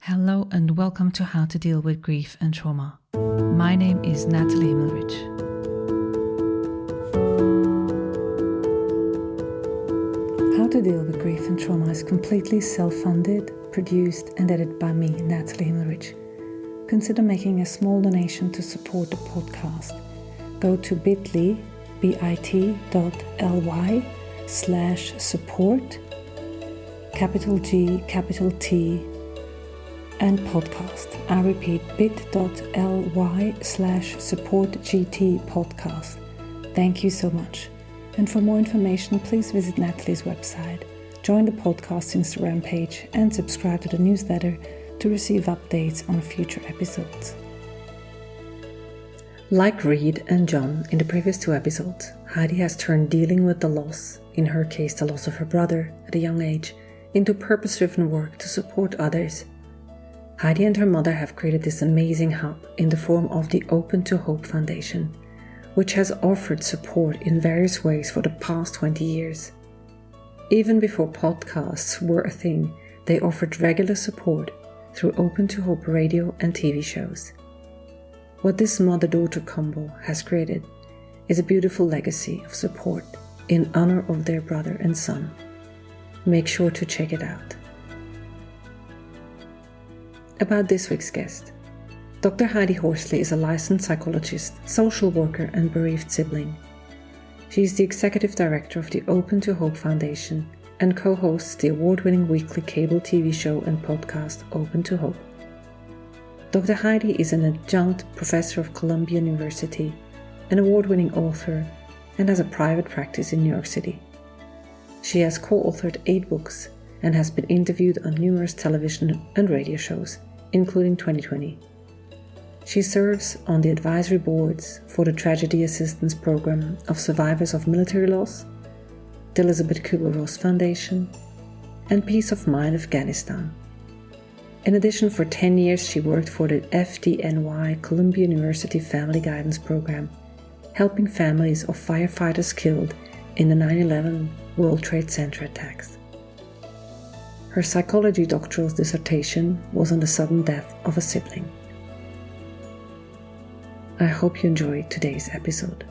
Hello and welcome to How to Deal with Grief and Trauma. My name is Natalie Himmelrich. How to Deal with Grief and Trauma is completely self-funded, produced and edited by me, Natalie Himmelrich. Consider making a small donation to support the podcast. Go to bit.ly/support, capital G, capital T, and podcast. I repeat, bit.ly/supportgt podcast. Thank you so much. And for more information, please visit Natalie's website, join the podcast Instagram page, and subscribe to the newsletter to receive updates on future episodes. Like Reid and Jon in the previous 2 episodes, Heidi has turned dealing with the loss, in her case the loss of her brother at a young age, into purpose-driven work to support others. Heidi and her mother have created this amazing hub in the form of the Open to Hope Foundation, which has offered support in various ways for the past 20 years. Even before podcasts were a thing, they offered regular support through Open to Hope radio and TV shows. What this mother-daughter combo has created is a beautiful legacy of support in honor of their brother and son. Make sure to check it out. About this week's guest. Dr. Heidi Horsley is a licensed psychologist, social worker and bereaved sibling. She is the executive director of the Open to Hope Foundation and co-hosts the award-winning weekly cable TV show and podcast Open to Hope. Dr. Heidi is an adjunct professor of Columbia University, an award-winning author, and has a private practice in New York City. She has co-authored 8 books and has been interviewed on numerous television and radio shows, including 2020. She serves on the advisory boards for the Tragedy Assistance Program of Survivors of Military Loss, the Elizabeth Kubler-Ross Foundation, and Peace of Mind Afghanistan. In addition, for 10 years she worked for the FDNY Columbia University Family Guidance Program, helping families of firefighters killed in the 9/11 World Trade Center attacks. Her psychology doctoral dissertation was on the sudden death of a sibling. I hope you enjoyed today's episode.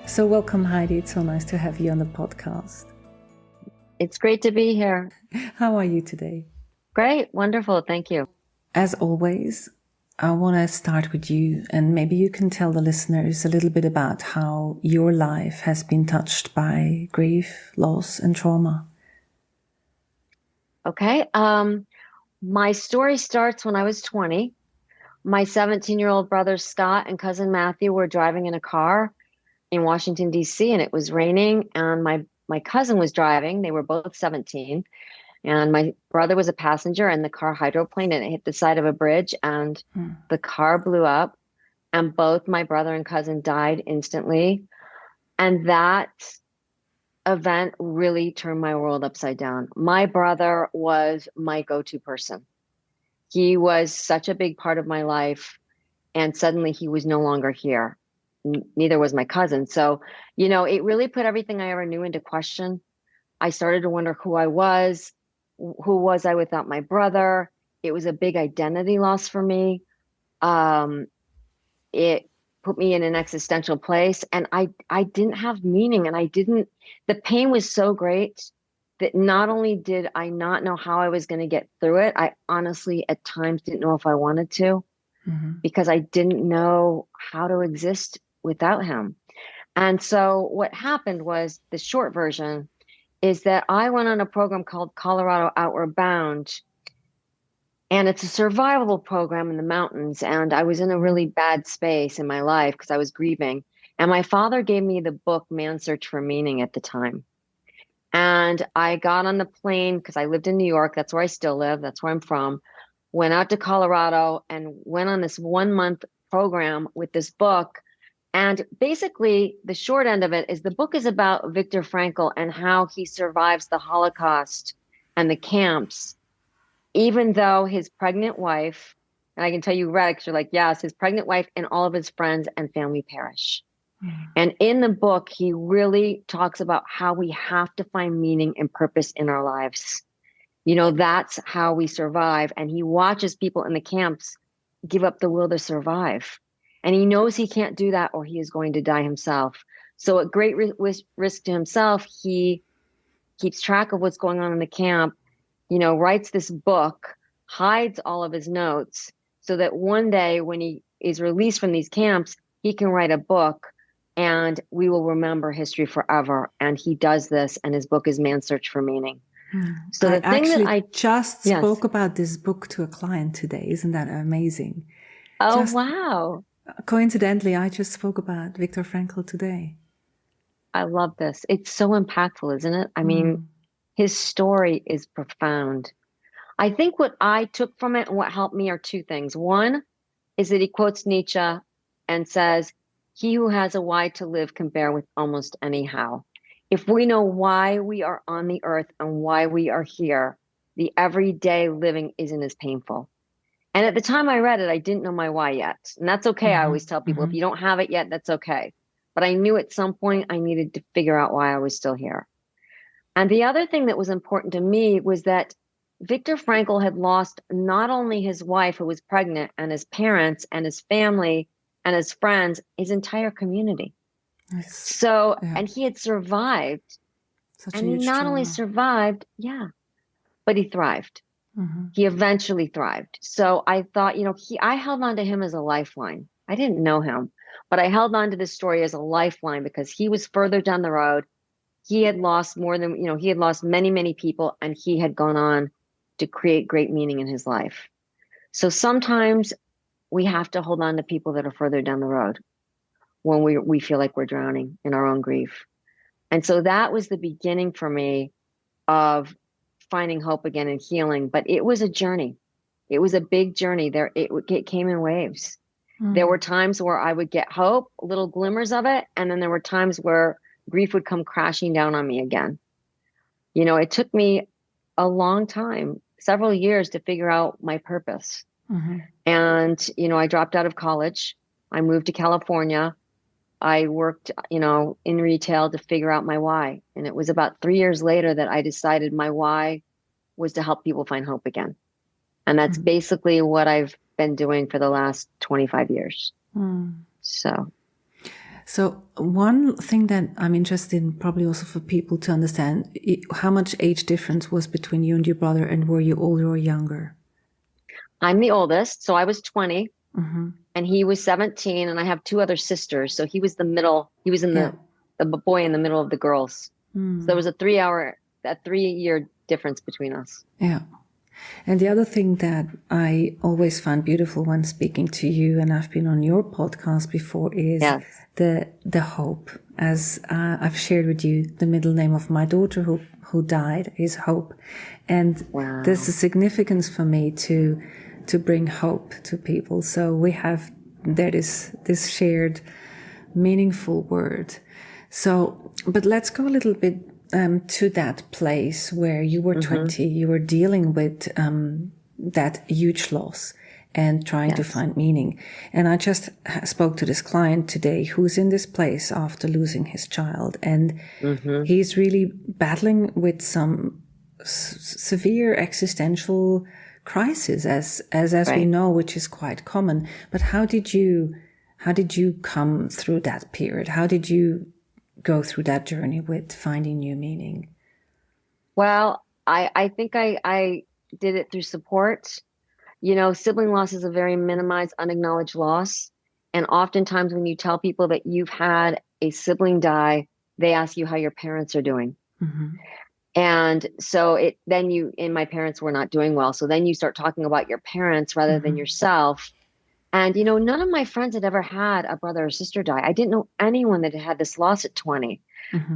So welcome, Heidi. It's so nice to have you on the podcast. It's great to be here. How are you today? Great. Wonderful. Thank you. As always, I want to start with you, and maybe you can tell the listeners a little bit about how your life has been touched by grief, loss, and trauma. Okay. My story starts when I was 20. My 17-year-old brother Scott and cousin Matthew were driving in a car in Washington, D.C., and it was raining, and my cousin was driving. They were both 17. And my brother was a passenger, and the car hydroplaned and it hit the side of a bridge, and the car blew up, and both my brother and cousin died instantly. And that event really turned my world upside down. My brother was my go-to person. He was such a big part of my life, and suddenly he was no longer here. Neither was my cousin. So, it really put everything I ever knew into question. I started to wonder who I was. Who was I without my brother? It was a big identity loss for me. It put me in an existential place, and I didn't have meaning, and the pain was so great that not only did I not know how I was going to get through it, I honestly at times didn't know if I wanted to, because I didn't know how to exist without him. And so what happened was, the short version is that I went on a program called Colorado Outward Bound, and it's a survival program in the mountains. And I was in a really bad space in my life because I was grieving. And my father gave me the book Man's Search for Meaning at the time. And I got on the plane because I lived in New York. That's where I still live. That's where I'm from. Went out to Colorado and went on this 1-month program with this book. And basically, the short end of it is the book is about Viktor Frankl and how he survives the Holocaust and the camps, even though his pregnant wife, and I can tell you, Rex, you're like, yes, his pregnant wife and all of his friends and family perish. And in the book, he really talks about how we have to find meaning and purpose in our lives. That's how we survive. And he watches people in the camps give up the will to survive. And he knows he can't do that or he is going to die himself. So at great risk to himself, he keeps track of what's going on in the camp, writes this book, hides all of his notes so that one day when he is released from these camps, he can write a book and we will remember history forever. And he does this, and his book is Man's Search for Meaning. So the thing that I just spoke about this book to a client today. Isn't that amazing? Oh, wow. Coincidentally, I just spoke about Viktor Frankl today. I love this. It's so impactful, isn't it? I mean, his story is profound. I think what I took from it and what helped me are two things. One is that he quotes Nietzsche and says, "He who has a why to live can bear with almost any how." If we know why we are on the earth and why we are here, the everyday living isn't as painful. And at the time I read it, I didn't know my why yet. And that's okay. I always tell people, if you don't have it yet, that's okay. But I knew at some point I needed to figure out why I was still here. And the other thing that was important to me was that Viktor Frankl had lost not only his wife, who was pregnant, and his parents and his family and his friends, his entire community. And he had survived. And he not only survived, but he thrived. He eventually thrived. So I thought, I held on to him as a lifeline. I didn't know him, but I held on to this story as a lifeline because he was further down the road. He had lost he had lost many, many people, and he had gone on to create great meaning in his life. So sometimes we have to hold on to people that are further down the road when we feel like we're drowning in our own grief. And so that was the beginning for me of finding hope again and healing. But it was a journey. It was a big journey. It came in waves. There were times where I would get hope, little glimmers of it. And then there were times where grief would come crashing down on me again. It took me a long time, several years, to figure out my purpose. And, I dropped out of college. I moved to California. I worked, in retail to figure out my why. And it was about 3 years later that I decided my why was to help people find hope again. And that's basically what I've been doing for the last 25 years. So one thing that I'm interested in, probably also for people to understand, how much age difference was between you and your brother, and were you older or younger? I'm the oldest, so I was 20. And he was 17, and I have two other sisters. So he was the middle. He was the boy in the middle of the girls. So there was a 3-year difference between us. Yeah. And the other thing that I always find beautiful when speaking to you, and I've been on your podcast before, is the hope. As I've shared with you, the middle name of my daughter who died is Hope. And there's a significance for me to bring hope to people. So there is this shared meaningful word. So, but let's go a little bit to that place where you were 20, you were dealing with that huge loss and trying to find meaning. And I just spoke to this client today who's in this place after losing his child. And he's really battling with some severe existential crisis, as we know, which is quite common. But how did you come through that period? How did you go through that journey with finding new meaning? Well, I think I did it through support. Sibling loss is a very minimized, unacknowledged loss. And oftentimes when you tell people that you've had a sibling die, they ask you how your parents are doing. And so my parents were not doing well. So then you start talking about your parents rather than yourself. And, none of my friends had ever had a brother or sister die. I didn't know anyone that had this loss at 20.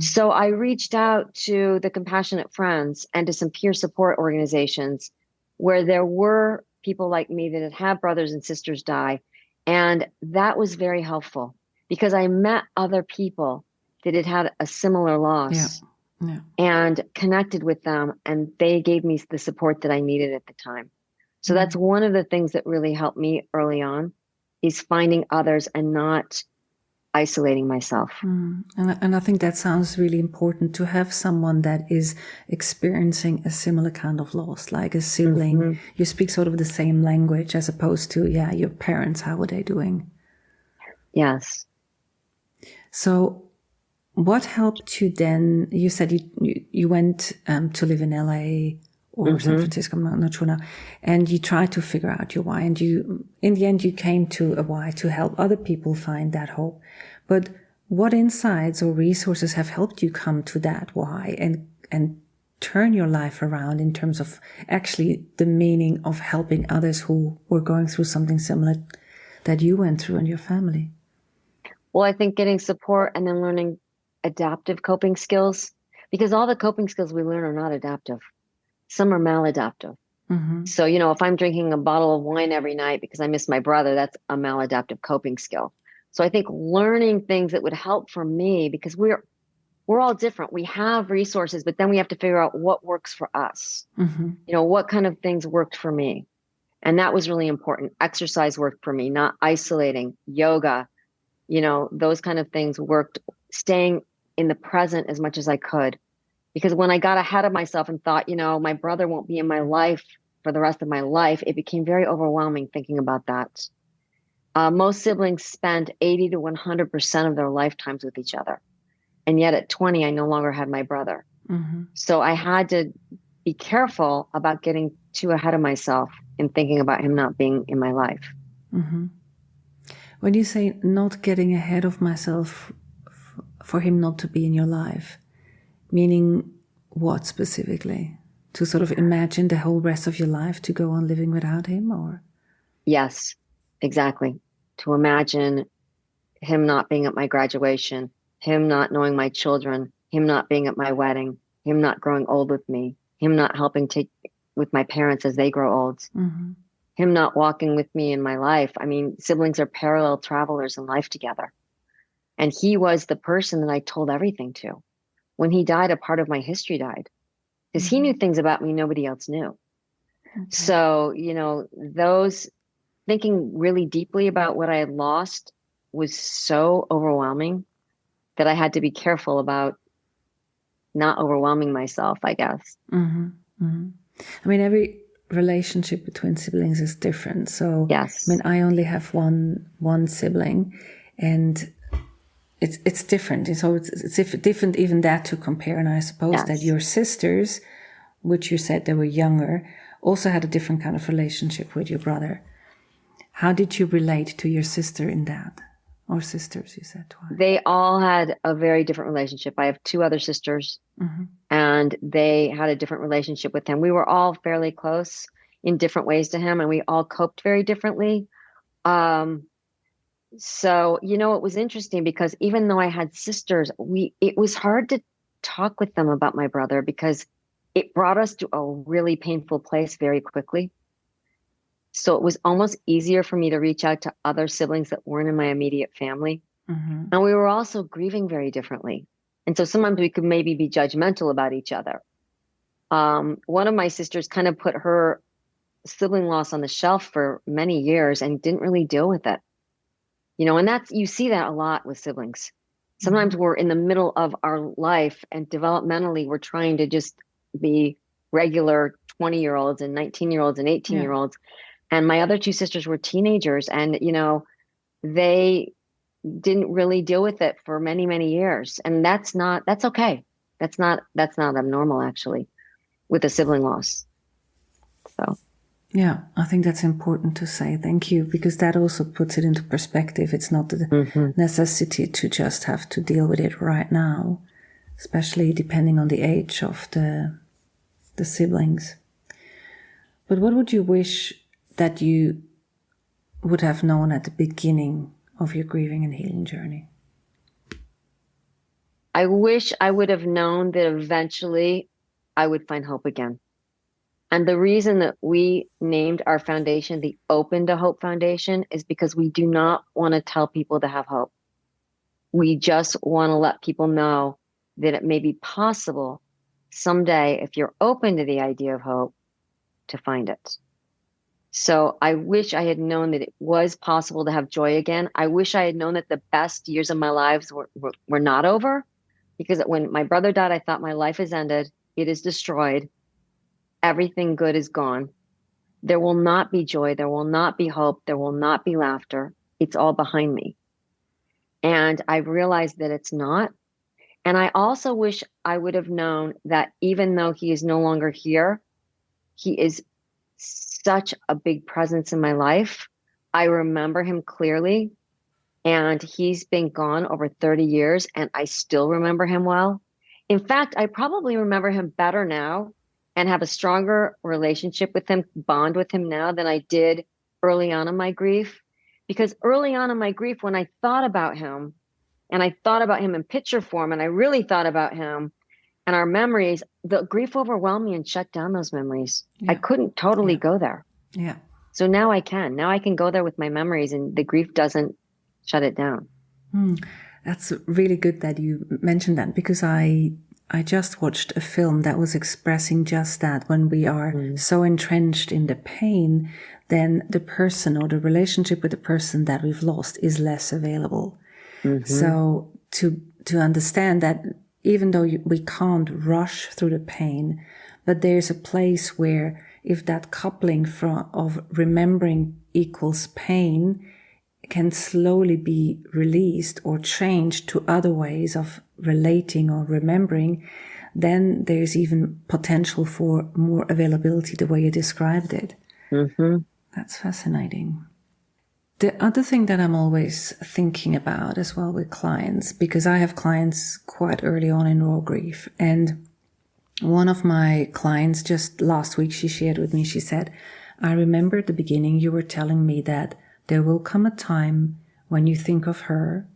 So I reached out to the Compassionate Friends and to some peer support organizations where there were people like me that had brothers and sisters die. And that was very helpful because I met other people that had had a similar loss. And connected with them, and they gave me the support that I needed at the time. So that's one of the things that really helped me early on, is finding others and not isolating myself. And I think that sounds really important, to have someone that is experiencing a similar kind of loss, like a sibling. You speak sort of the same language, as opposed to, your parents, how are they doing? Yes. So what helped you then? You said you went to live in LA or San Francisco, I'm not sure now, and you tried to figure out your why, and you, in the end, you came to a why to help other people find that hope. But what insights or resources have helped you come to that why and turn your life around in terms of actually the meaning of helping others who were going through something similar that you went through in your family? Well, I think getting support and then learning adaptive coping skills, because all the coping skills we learn are not adaptive. Some are maladaptive. So, if I'm drinking a bottle of wine every night because I miss my brother, that's a maladaptive coping skill. So I think learning things that would help for me, because we're all different. We have resources, but then we have to figure out what works for us. What kind of things worked for me. And that was really important. Exercise worked for me, not isolating. Yoga, those kind of things worked. Staying in the present as much as I could. Because when I got ahead of myself and thought, my brother won't be in my life for the rest of my life, it became very overwhelming thinking about that. Most siblings spend 80 to 100% of their lifetimes with each other. And yet at 20, I no longer had my brother. So I had to be careful about getting too ahead of myself in thinking about him not being in my life. When you say not getting ahead of myself for him not to be in your life, meaning what specifically? To sort of imagine the whole rest of your life to go on living without him, or? Yes, exactly. To imagine him not being at my graduation, him not knowing my children, him not being at my wedding, him not growing old with me, him not helping take with my parents as they grow old, him not walking with me in my life. I mean, siblings are parallel travelers in life together. And he was the person that I told everything to. When he died, a part of my history died, because he knew things about me nobody else knew. So, those thinking really deeply about what I had lost was so overwhelming that I had to be careful about not overwhelming myself, I guess. I mean, every relationship between siblings is different. So, yes. I mean, I only have one sibling, and it's different. So it's different even that to compare. And I suppose that your sisters, which you said they were younger, also had a different kind of relationship with your brother. How did you relate to your sister in that? Or sisters, you said twice. They all had a very different relationship. I have two other sisters, and they had a different relationship with him. We were all fairly close in different ways to him, and we all coped very differently. So, it was interesting because even though I had sisters, it was hard to talk with them about my brother because it brought us to a really painful place very quickly. So it was almost easier for me to reach out to other siblings that weren't in my immediate family. And we were also grieving very differently. And so sometimes we could maybe be judgmental about each other. One of my sisters kind of put her sibling loss on the shelf for many years and didn't really deal with it. And you see that a lot with siblings. Sometimes we're in the middle of our life and developmentally we're trying to just be regular 20-year-olds and 19-year-olds and 18-year-olds. And my other two sisters were teenagers and, they didn't really deal with it for many, many years. And that's okay. That's not abnormal actually with a sibling loss. So. Yeah, I think that's important to say. Thank you, because that also puts it into perspective. It's not the necessity to just have to deal with it right now, especially depending on the age of the siblings. But what would you wish that you would have known at the beginning of your grieving and healing journey? I wish I would have known that eventually I would find hope again. And the reason that we named our foundation the Open to Hope Foundation is because we do not want to tell people to have hope. We just want to let people know that it may be possible someday, if you're open to the idea of hope, to find it. So I wish I had known that it was possible to have joy again. I wish I had known that the best years of my lives were not over, because when my brother died, I thought my life is ended. It is destroyed. Everything good is gone. There will not be joy. There will not be hope. There will not be laughter. It's all behind me. And I realized that it's not. And I also wish I would have known that even though he is no longer here, he is such a big presence in my life. I remember him clearly, and he's been gone over 30 years, and I still remember him well. In fact, I probably remember him better now and have a stronger relationship with him, bond with him now than I did early on in my grief. Because early on in my grief, when I thought about him, and I thought about him in picture form, and I really thought about him and our memories, the grief overwhelmed me and shut down those memories. Yeah. I couldn't totally go there. Yeah. So now I can. Now I can go there with my memories, and the grief doesn't shut it down. That's really good that you mentioned that, because I just watched a film that was expressing just that. When we are so entrenched in the pain, then the person or the relationship with the person that we've lost is less available. So to understand that even though we can't rush through the pain, but there's a place where if that coupling of remembering equals pain can slowly be released or changed to other ways of relating or remembering, then there's even potential for more availability, the way you described it. That's fascinating. The other thing that I'm always thinking about as well with clients, because I have clients quite early on in raw grief, and one of my clients just last week, she shared with me, she said, I remember at the beginning you were telling me that there will come a time when you think of her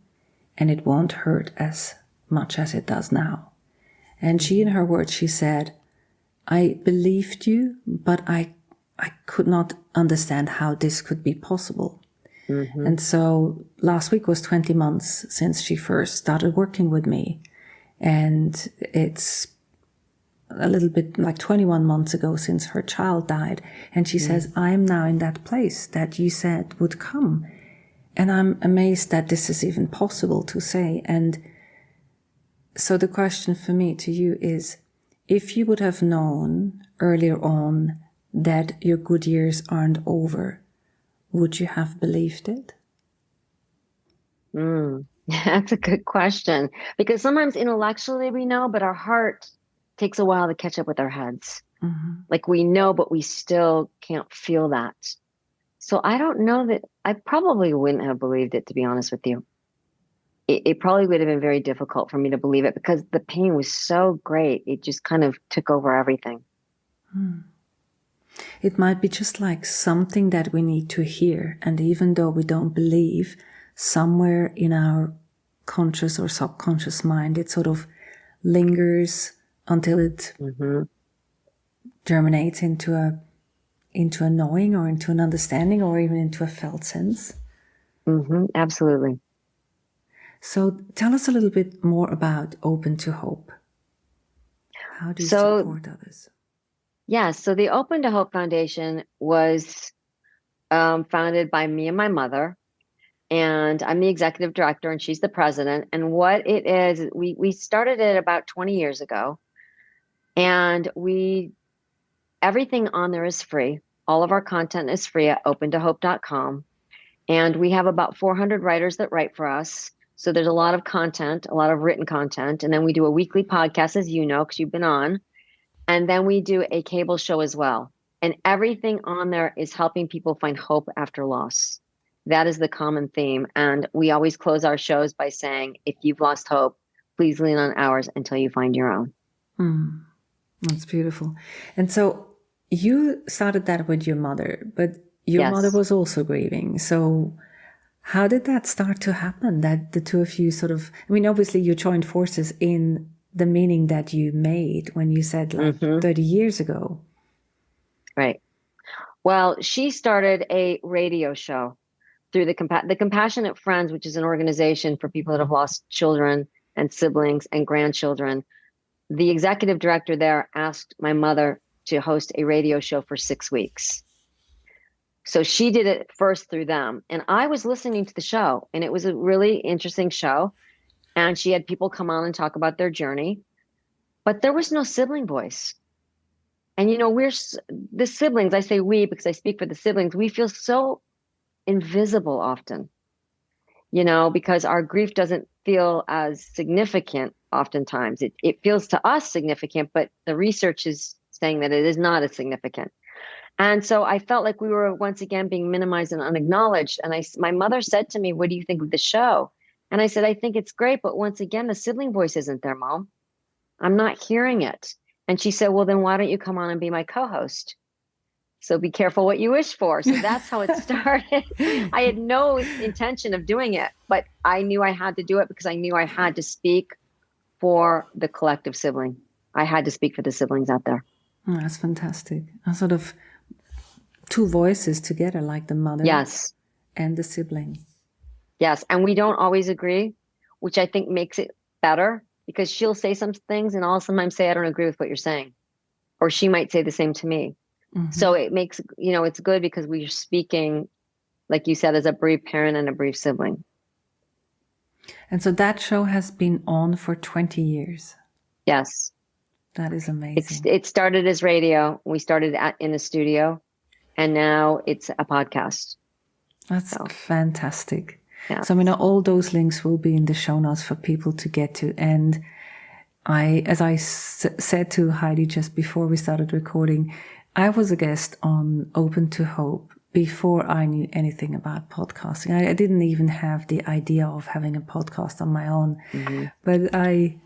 and it won't hurt as much as it does now. And she, in her words, she said, I believed you, but I could not understand how this could be possible. And so last week was 20 months since she first started working with me. And it's a little bit like 21 months ago since her child died. And she says, I'm now in that place that you said would come. And I'm amazed that this is even possible to say. And so the question for me to you is, if you would have known earlier on that your good years aren't over, would you have believed it? That's a good question, because sometimes intellectually we know, but our heart takes a while to catch up with our heads. Like we know, but we still can't feel that. So I don't know that I probably wouldn't have believed it, to be honest with you. It probably would have been very difficult for me to believe it because the pain was so great. It just kind of took over everything. It might be just like something that we need to hear. And even though we don't believe, somewhere in our conscious or subconscious mind, it sort of lingers until it germinates into a knowing or into an understanding or even into a felt sense. Absolutely. So tell us a little bit more about Open to Hope. How do you support others? Yeah, so the Open to Hope Foundation was founded by me and my mother, and I'm the executive director and she's the president. And what it is, we started it about 20 years ago, and everything on there is free. All of our content is free at opentohope.com. And we have about 400 writers that write for us. So there's a lot of content, a lot of written content. And then we do a weekly podcast, as you know, because you've been on. And then we do a cable show as well. And everything on there is helping people find hope after loss. That is the common theme. And we always close our shows by saying, if you've lost hope, please lean on ours until you find your own. That's beautiful. And so you started that with your mother, but your mother was also grieving. So how did that start to happen? That the two of you sort of, I mean, obviously you joined forces in the meaning that you made when you said 30 years ago. Right. Well, she started a radio show through the Compassionate Friends, which is an organization for people that have lost children and siblings and grandchildren. The executive director there asked my mother to host a radio show for 6 weeks. So she did it first through them. And I was listening to the show, and it was a really interesting show. And she had people come on and talk about their journey, but there was no sibling voice. And, the siblings, I say we because I speak for the siblings, we feel so invisible often, because our grief doesn't feel as significant oftentimes. It feels to us significant, but the research is saying that it is not as significant. And so I felt like we were once again being minimized and unacknowledged. And my mother said to me, "What do you think of the show?" And I said, "I think it's great, but once again, the sibling voice isn't there, Mom. I'm not hearing it." And she said, "Well, then why don't you come on and be my co-host? So be careful what you wish for." So that's how it started. I had no intention of doing it, but I knew I had to do it because I knew I had to speak for the collective sibling. I had to speak for the siblings out there. Oh, that's fantastic. A sort of two voices together, like the mother and the sibling. Yes. And we don't always agree, which I think makes it better, because she'll say some things and I'll sometimes say, "I don't agree with what you're saying." Or she might say the same to me. Mm-hmm. So it makes, it's good because we're speaking, like you said, as a bereaved parent and a bereaved sibling. And so that show has been on for 20 years. Yes. That is amazing. It started as radio. We started in a studio, and now it's a podcast. That's fantastic. Yeah. So, all those links will be in the show notes for people to get to. And as I said to Heidi just before we started recording, I was a guest on Open to Hope before I knew anything about podcasting. I didn't even have the idea of having a podcast on my own. Mm-hmm. But I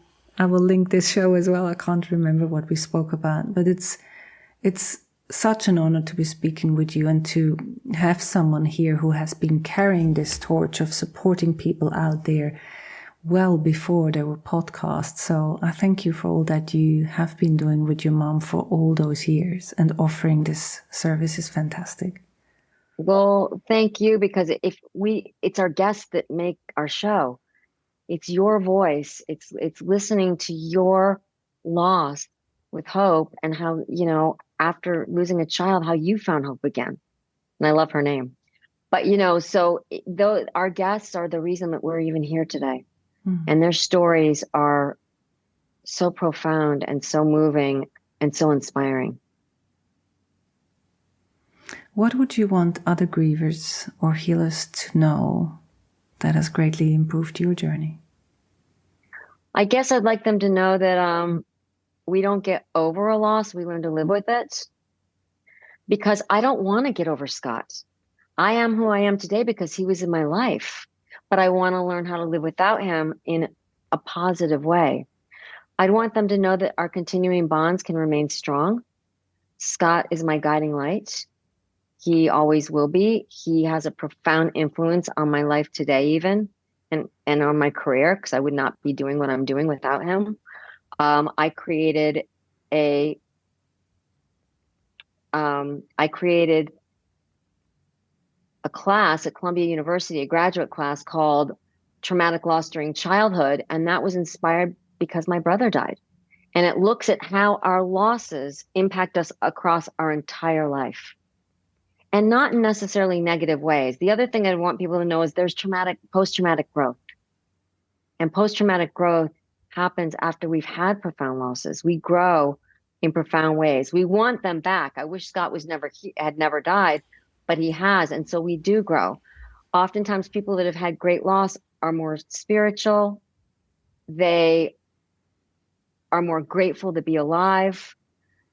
will link this show as well. I can't remember what we spoke about, but it's such an honor to be speaking with you and to have someone here who has been carrying this torch of supporting people out there well before there were podcasts. So I thank you for all that you have been doing with your mom for all those years, and offering this service is fantastic. Well, thank you, because it's our guests that make our show. It's your voice. It's listening to your loss with hope, and how, after losing a child, how you found hope again. And I love her name. But, so though our guests are the reason that we're even here today. Mm-hmm. And their stories are so profound and so moving and so inspiring. What would you want other grievers or healers to know that has greatly improved your journey? I guess I'd like them to know that we don't get over a loss. We learn to live with it. Because I don't want to get over Scott. I am who I am today because he was in my life. But I want to learn how to live without him in a positive way. I'd want them to know that our continuing bonds can remain strong. Scott is my guiding light. He always will be. He has a profound influence on my life today, even, and on my career, because I would not be doing what I'm doing without him. I created a class at Columbia University, a graduate class called Traumatic Loss During Childhood. And that was inspired because my brother died. And it looks at how our losses impact us across our entire life, and not in necessarily negative ways. The other thing I want people to know is there's post-traumatic growth. And post-traumatic growth happens after we've had profound losses. We grow in profound ways. We want them back. I wish Scott had never died, but he has. And so we do grow. Oftentimes people that have had great loss are more spiritual. They are more grateful to be alive.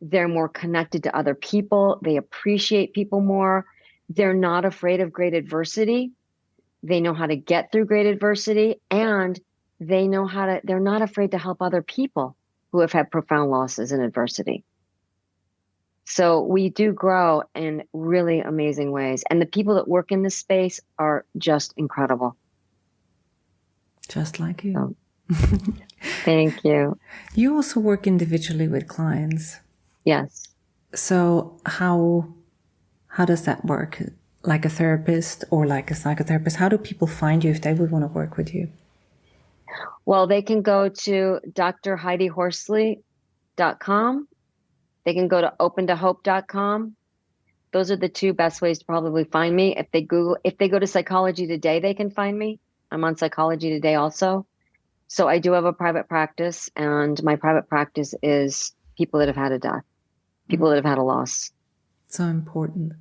They're more connected to other people. They appreciate people more. They're not afraid of great adversity. They know how to get through great adversity, and they're not afraid to help other people who have had profound losses and adversity. So we do grow in really amazing ways. And the people that work in this space are just incredible. Just like you. So, thank you. You also work individually with clients. Yes. So how does that work? Like a therapist or like a psychotherapist? How do people find you if they would want to work with you? Well, they can go to drheidihorsley.com. They can go to opentohope.com. those are the two best ways to probably find me. If they go to Psychology Today, they can find me. I'm on Psychology Today also. So I do have a private practice, and my private practice is people that have had a death, people that have had a loss. So important.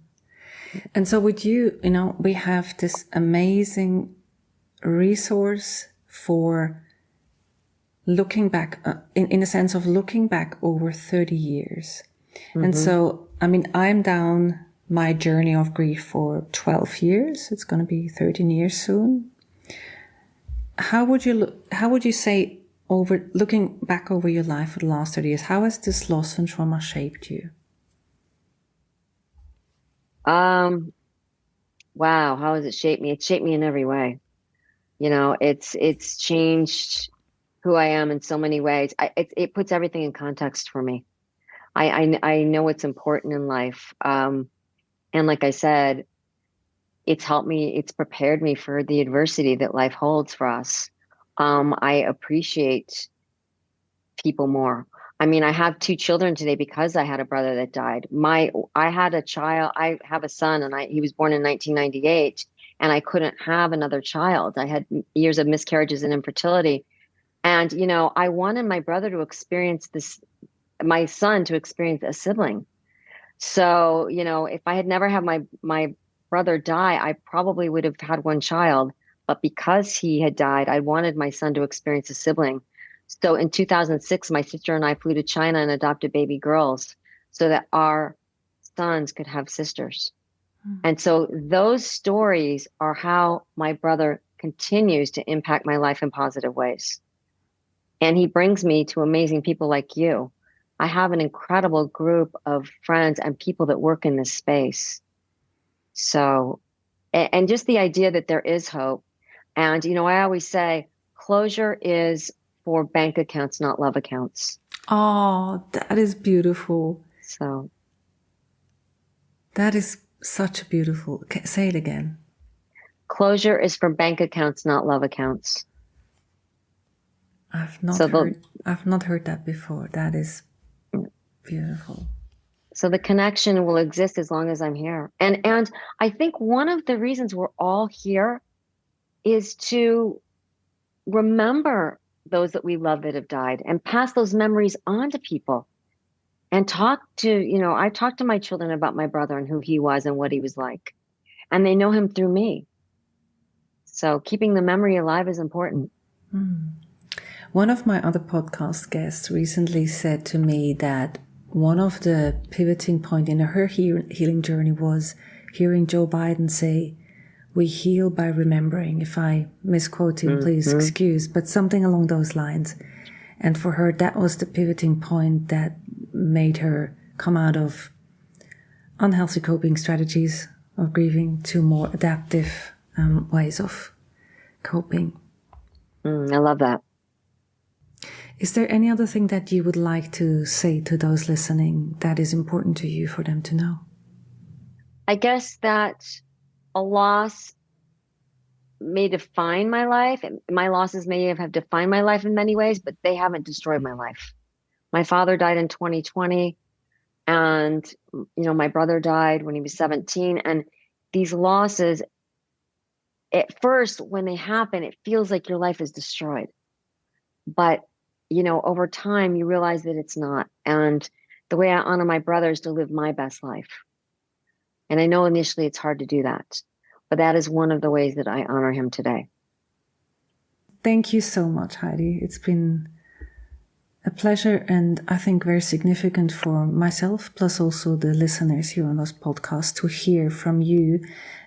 And so with you, we have this amazing resource for looking back, in a sense of looking back over 30 years. And so, I'm down my journey of grief for 12 years. It's going to be 13 years soon. How would you say, over looking back over your life for the last 30 years, how has this loss and trauma shaped you? Wow, how has it shaped me? It shaped me in every way. It's changed who I am in so many ways. It puts everything in context for me. I know what's important in life. And like I said, it's helped me, it's prepared me for the adversity that life holds for us. I appreciate people more. I have 2 children today because I had a brother that died. I have a son, and he was born in 1998, and I couldn't have another child. I had years of miscarriages and infertility. And, I wanted my brother to experience my son to experience a sibling. So, if I had never had my brother die, I probably would have had one child. But because he had died, I wanted my son to experience a sibling. So in 2006, my sister and I flew to China and adopted baby girls so that our sons could have sisters. And so those stories are how my brother continues to impact my life in positive ways. And he brings me to amazing people like you. I have an incredible group of friends and people that work in this space. So, and just the idea that there is hope. And, I always say closure is for bank accounts, not love accounts. Oh, that is beautiful. So that is such a beautiful, say it again. Closure is for bank accounts, not love accounts. I've not heard that before. That is beautiful. So the connection will exist as long as I'm here. And I think one of the reasons we're all here is to remember those that we love that have died and pass those memories on to people, and I talk to my children about my brother and who he was and what he was like, and they know him through me. So keeping the memory alive is important. One of my other podcast guests recently said to me that one of the pivoting point in her healing journey was hearing Joe Biden say, "We heal by remembering." If I misquote him, please excuse, but something along those lines. And for her, that was the pivoting point that made her come out of unhealthy coping strategies of grieving to more adaptive ways of coping. I love that. Is there any other thing that you would like to say to those listening that is important to you for them to know? I guess that a loss may define my life. My losses may have defined my life in many ways, but they haven't destroyed my life. My father died in 2020, and my brother died when he was 17. And these losses, at first, when they happen, it feels like your life is destroyed. But over time, you realize that it's not. And the way I honor my brother is to live my best life. And I know initially it's hard to do that, but that is one of the ways that I honor him today. Thank you so much, Heidi. It's been a pleasure, and I think very significant for myself, plus also the listeners here on this podcast, to hear from you,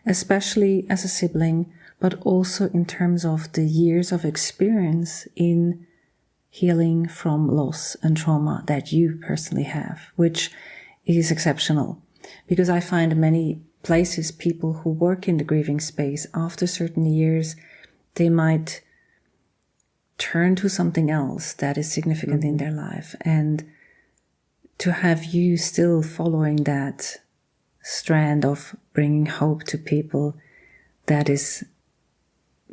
especially as a sibling, but also in terms of the years of experience in healing from loss and trauma that you personally have, which is exceptional. Because I find many places, people who work in the grieving space, after certain years, they might turn to something else that is significant in their life. And to have you still following that strand of bringing hope to people, that is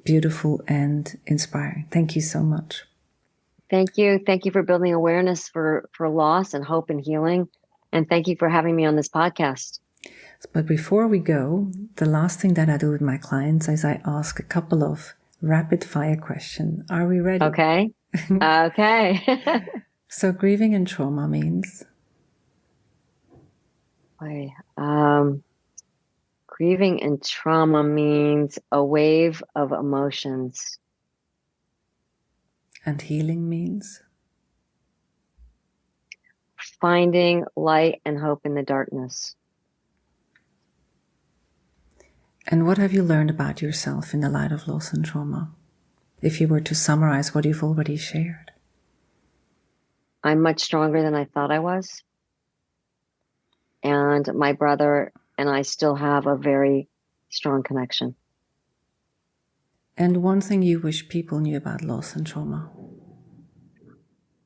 beautiful and inspiring. Thank you so much. Thank you. Thank you for building awareness for loss and hope and healing. And thank you for having me on this podcast. But before we go, the last thing that I do with my clients is I ask a couple of rapid fire questions. Are we ready? Okay. Okay. So grieving and trauma means? Boy, grieving and trauma means a wave of emotions. And healing means? Finding light and hope in the darkness. And what have you learned about yourself in the light of loss and trauma? If you were to summarize what you've already shared. I'm much stronger than I thought I was. And my brother and I still have a very strong connection. And one thing you wish people knew about loss and trauma?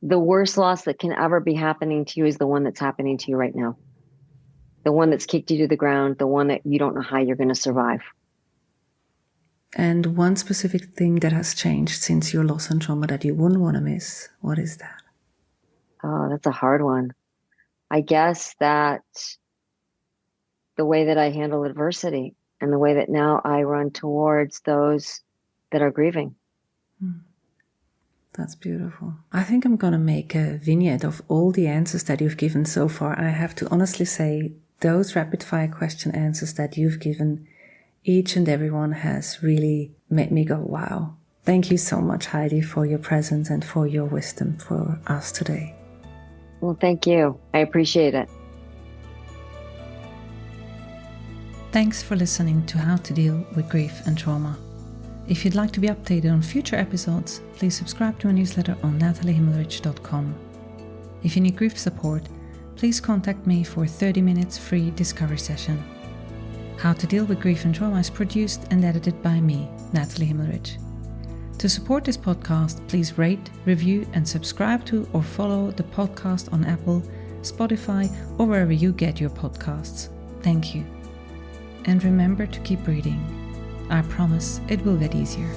The worst loss that can ever be happening to you is the one that's happening to you right now. The one that's kicked you to the ground, the one that you don't know how you're going to survive. And one specific thing that has changed since your loss and trauma that you wouldn't want to miss, what is that? Oh, that's a hard one. I guess that the way that I handle adversity and the way that now I run towards those that are grieving. That's beautiful. I think I'm going to make a vignette of all the answers that you've given so far. I have to honestly say, those rapid fire question answers that you've given, each and every one has really made me go, wow. Thank you so much, Heidi, for your presence and for your wisdom for us today. Well, thank you. I appreciate it. Thanks for listening to How to Deal with Grief and Trauma. If you'd like to be updated on future episodes, please subscribe to our newsletter on nataliehimmelrich.com. If you need grief support, please contact me for a 30 minutes free discovery session. How to Deal with Grief and Trauma is produced and edited by me, Natalie Himmelrich. To support this podcast, please rate, review, and subscribe to or follow the podcast on Apple, Spotify, or wherever you get your podcasts. Thank you. And remember to keep breathing. I promise it will get easier.